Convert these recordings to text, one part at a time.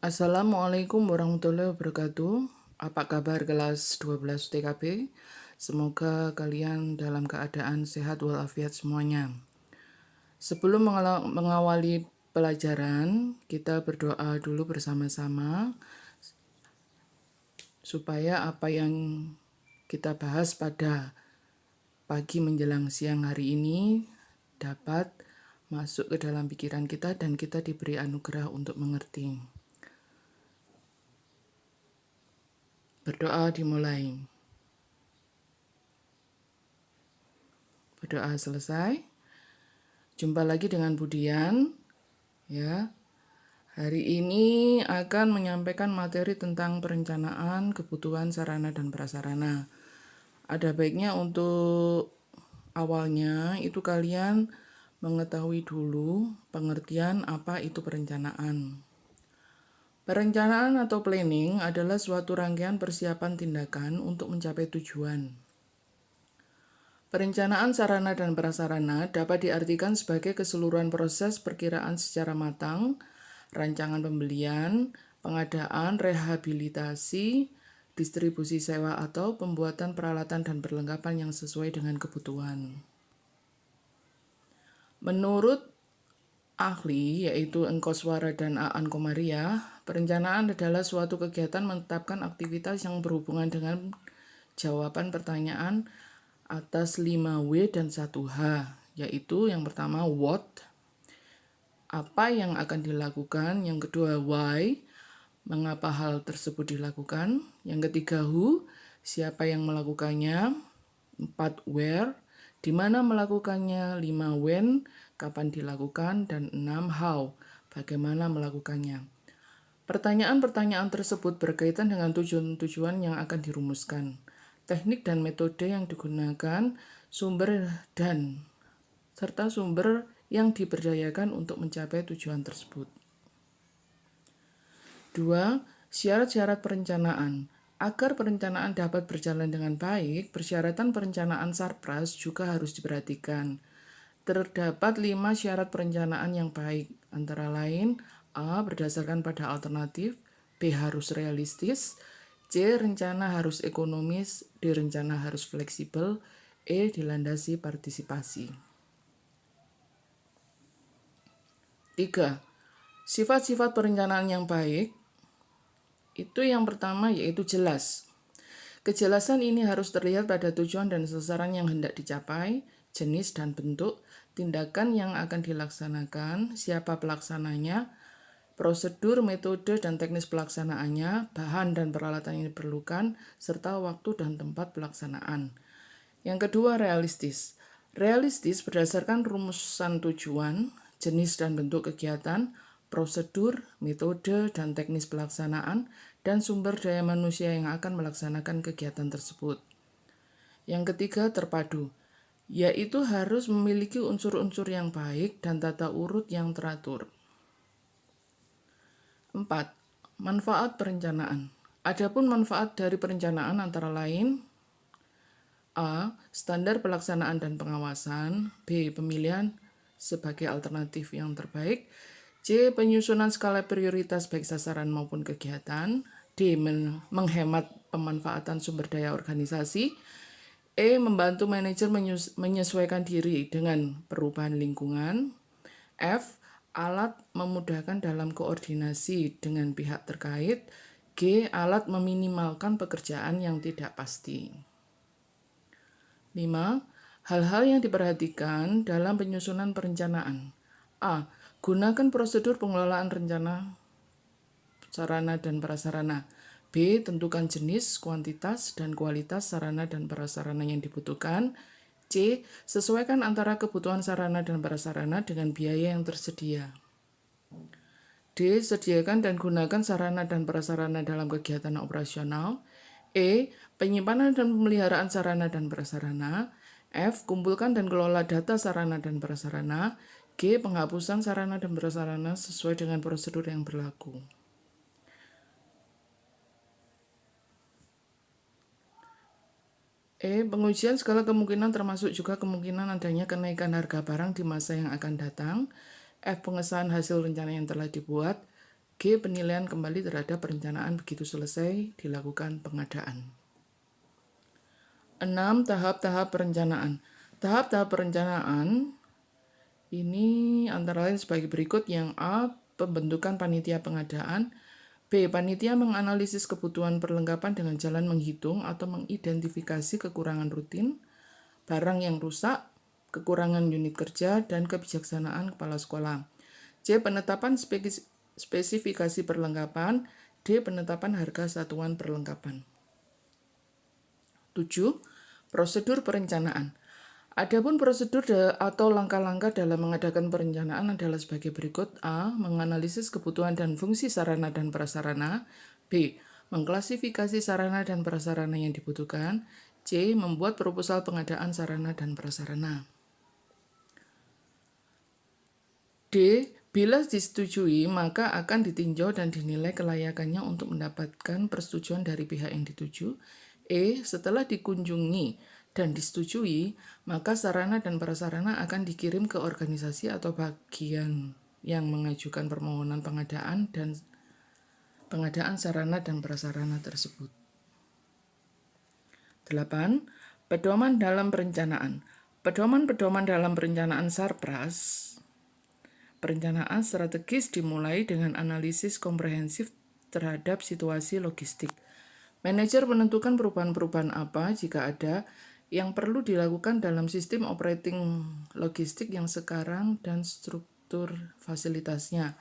Assalamualaikum warahmatullahi wabarakatuh. Apa kabar kelas 12 TKB? Semoga kalian dalam keadaan sehat walafiat semuanya. Sebelum mengawali pelajaran, kita berdoa dulu bersama-sama supaya apa yang kita bahas pada pagi menjelang siang hari ini dapat masuk ke dalam pikiran kita dan kita diberi anugerah untuk mengerti. Berdoa dimulai. Berdoa selesai. Jumpa lagi dengan Budian. Ya. Hari ini akan menyampaikan materi tentang perencanaan kebutuhan sarana dan prasarana. Ada baiknya untuk awalnya itu kalian mengetahui dulu pengertian apa itu perencanaan. Perencanaan atau planning adalah suatu rangkaian persiapan tindakan untuk mencapai tujuan. Perencanaan sarana dan prasarana dapat diartikan sebagai keseluruhan proses perkiraan secara matang, rancangan pembelian, pengadaan, rehabilitasi, distribusi sewa atau pembuatan peralatan dan perlengkapan yang sesuai dengan kebutuhan. Menurut ahli yaitu Engkoswara dan Aan Komaria, perencanaan adalah suatu kegiatan menetapkan aktivitas yang berhubungan dengan jawaban pertanyaan atas 5W dan 1H, yaitu yang pertama what, apa yang akan dilakukan, yang kedua why, mengapa hal tersebut dilakukan, yang ketiga who, siapa yang melakukannya, 4 where, di mana melakukannya, 5 when, kapan dilakukan, dan 6 how, bagaimana melakukannya. Pertanyaan-pertanyaan tersebut berkaitan dengan tujuan-tujuan yang akan dirumuskan, teknik dan metode yang digunakan, sumber serta sumber yang diberdayakan untuk mencapai tujuan tersebut. 2. Syarat-syarat perencanaan. Agar perencanaan dapat berjalan dengan baik, persyaratan perencanaan Sarpras juga harus diperhatikan. Terdapat 5 syarat perencanaan yang baik, antara lain A. Berdasarkan pada alternatif, B. Harus realistis, C. Rencana harus ekonomis, D. Rencana harus fleksibel, E. Dilandasi partisipasi. 3. Sifat-sifat perencanaan yang baik. Itu yang pertama yaitu jelas. Kejelasan ini harus terlihat pada tujuan dan sasaran yang hendak dicapai, jenis dan bentuk, tindakan yang akan dilaksanakan, siapa pelaksananya, prosedur, metode, dan teknis pelaksanaannya, bahan dan peralatan yang diperlukan, serta waktu dan tempat pelaksanaan. Yang kedua, realistis. Realistis berdasarkan rumusan tujuan, jenis dan bentuk kegiatan, prosedur, metode, dan teknis pelaksanaan, dan sumber daya manusia yang akan melaksanakan kegiatan tersebut. Yang ketiga, terpadu, yaitu harus memiliki unsur-unsur yang baik dan tata urut yang teratur. 4. Manfaat perencanaan. Adapun manfaat dari perencanaan antara lain A. Standar pelaksanaan dan pengawasan, B. Pemilihan sebagai alternatif yang terbaik, C. Penyusunan skala prioritas baik sasaran maupun kegiatan, D. Menghemat pemanfaatan sumber daya organisasi, E. Membantu manajer menyesuaikan diri dengan perubahan lingkungan, F. Alat memudahkan dalam koordinasi dengan pihak terkait, G. Alat meminimalkan pekerjaan yang tidak pasti. 5. Hal-hal yang diperhatikan dalam penyusunan perencanaan. A. Gunakan prosedur pengelolaan rencana sarana dan prasarana. B. Tentukan jenis, kuantitas, dan kualitas sarana dan prasarana yang dibutuhkan. C. Sesuaikan antara kebutuhan sarana dan prasarana dengan biaya yang tersedia. D. Sediakan dan gunakan sarana dan prasarana dalam kegiatan operasional. E. Penyimpanan dan pemeliharaan sarana dan prasarana. F. Kumpulkan dan kelola data sarana dan prasarana. G. Penghapusan sarana dan prasarana sesuai dengan prosedur yang berlaku. E. Pengujian segala kemungkinan termasuk juga kemungkinan adanya kenaikan harga barang di masa yang akan datang. F. Pengesahan hasil rencana yang telah dibuat. G. Penilaian kembali terhadap perencanaan begitu selesai dilakukan pengadaan. 6. Tahap-tahap perencanaan. Tahap-tahap perencanaan ini antara lain sebagai berikut. Yang A. Pembentukan panitia pengadaan. B. Panitia menganalisis kebutuhan perlengkapan dengan jalan menghitung atau mengidentifikasi kekurangan rutin, barang yang rusak, kekurangan unit kerja, dan kebijaksanaan kepala sekolah. C. Penetapan spesifikasi perlengkapan. D. Penetapan harga satuan perlengkapan. 7. Prosedur perencanaan. Adapun prosedur atau langkah-langkah dalam mengadakan perencanaan adalah sebagai berikut. A. Menganalisis kebutuhan dan fungsi sarana dan prasarana. B. Mengklasifikasi sarana dan prasarana yang dibutuhkan. C. Membuat proposal pengadaan sarana dan prasarana. D. Bila disetujui, maka akan ditinjau dan dinilai kelayakannya untuk mendapatkan persetujuan dari pihak yang dituju. E. Setelah dikunjungi dan disetujui, maka sarana dan prasarana akan dikirim ke organisasi atau bagian yang mengajukan permohonan pengadaan dan pengadaan sarana dan prasarana tersebut. 8. Pedoman dalam perencanaan. Pedoman-pedoman dalam perencanaan Sarpras. Perencanaan strategis dimulai dengan analisis komprehensif terhadap situasi logistik. Manajer menentukan perubahan-perubahan apa, jika ada, yang perlu dilakukan dalam sistem operating logistik yang sekarang dan struktur fasilitasnya.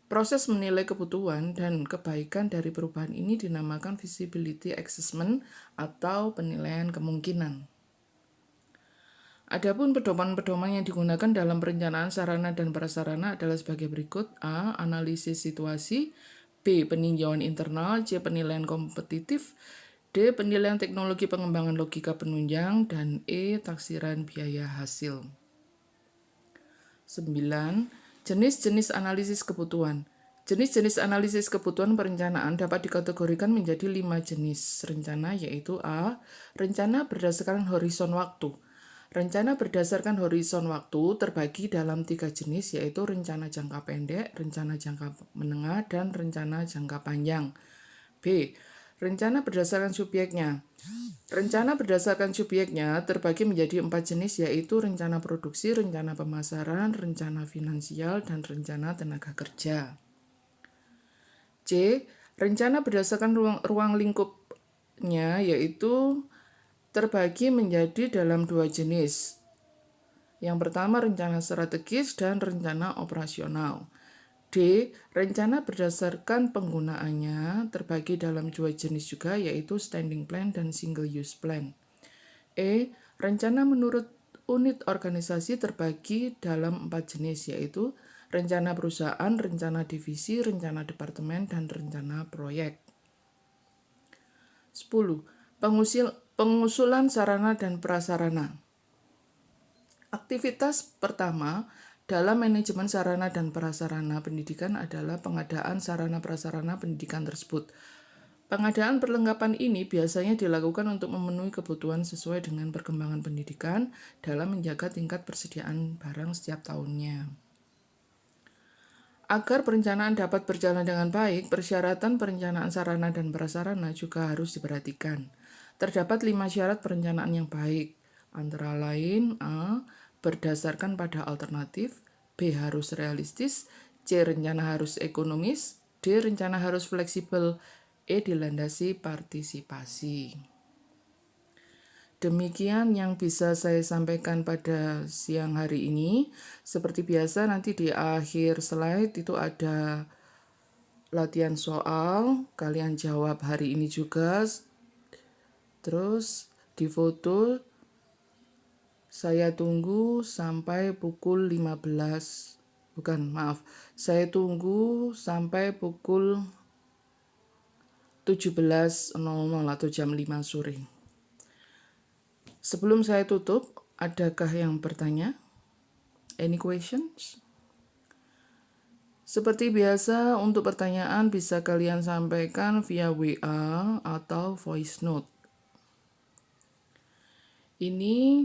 Proses menilai kebutuhan dan kebaikan dari perubahan ini dinamakan feasibility assessment atau penilaian kemungkinan. Adapun pedoman-pedoman yang digunakan dalam perencanaan sarana dan prasarana adalah sebagai berikut. A. Analisis situasi. B. Peninjauan internal. C. Penilaian kompetitif. D. Penilaian teknologi pengembangan logika penunjang. Dan E. Taksiran biaya hasil. 9. Jenis-jenis analisis kebutuhan. Jenis-jenis analisis kebutuhan perencanaan dapat dikategorikan menjadi 5 jenis rencana, yaitu A. Rencana berdasarkan horizon waktu. Rencana berdasarkan horizon waktu terbagi dalam 3 jenis, yaitu rencana jangka pendek, rencana jangka menengah, dan rencana jangka panjang. B. Rencana berdasarkan subjeknya. Rencana berdasarkan subjeknya terbagi menjadi 4 jenis, yaitu rencana produksi, rencana pemasaran, rencana finansial, dan rencana tenaga kerja. C. Rencana berdasarkan ruang lingkupnya, yaitu terbagi menjadi dalam 2 jenis. Yang pertama rencana strategis dan rencana operasional. D. Rencana berdasarkan penggunaannya terbagi dalam 2 jenis juga, yaitu standing plan dan single use plan. E. Rencana menurut unit organisasi terbagi dalam 4 jenis, yaitu rencana perusahaan, rencana divisi, rencana departemen, dan rencana proyek. 10. Pengusulan sarana dan prasarana. Aktivitas pertama dalam manajemen sarana dan prasarana pendidikan adalah pengadaan sarana prasarana pendidikan tersebut. Pengadaan perlengkapan ini biasanya dilakukan untuk memenuhi kebutuhan sesuai dengan perkembangan pendidikan dalam menjaga tingkat persediaan barang setiap tahunnya. Agar perencanaan dapat berjalan dengan baik, persyaratan perencanaan sarana dan prasarana juga harus diperhatikan. Terdapat 5 syarat perencanaan yang baik, antara lain A. Berdasarkan pada alternatif. B. Harus realistis. C. Rencana harus ekonomis. D. Rencana harus fleksibel. E. Dilandasi partisipasi. Demikian yang bisa saya sampaikan pada siang hari ini. Seperti biasa nanti di akhir slide itu ada latihan soal, kalian jawab hari ini juga. Terus difoto. Saya tunggu sampai pukul 15. Saya tunggu sampai pukul 17.00 atau jam 5 sore. Sebelum saya tutup, adakah yang bertanya? Any questions? Seperti biasa, untuk pertanyaan bisa kalian sampaikan via WA atau voice note. Ini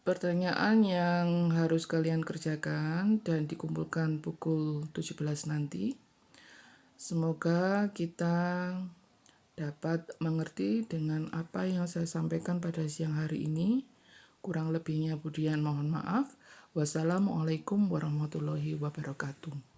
pertanyaan yang harus kalian kerjakan dan dikumpulkan pukul 17 nanti. Semoga kita dapat mengerti dengan apa yang saya sampaikan pada siang hari ini. Kurang lebihnya Budian mohon maaf. Wassalamualaikum warahmatullahi wabarakatuh.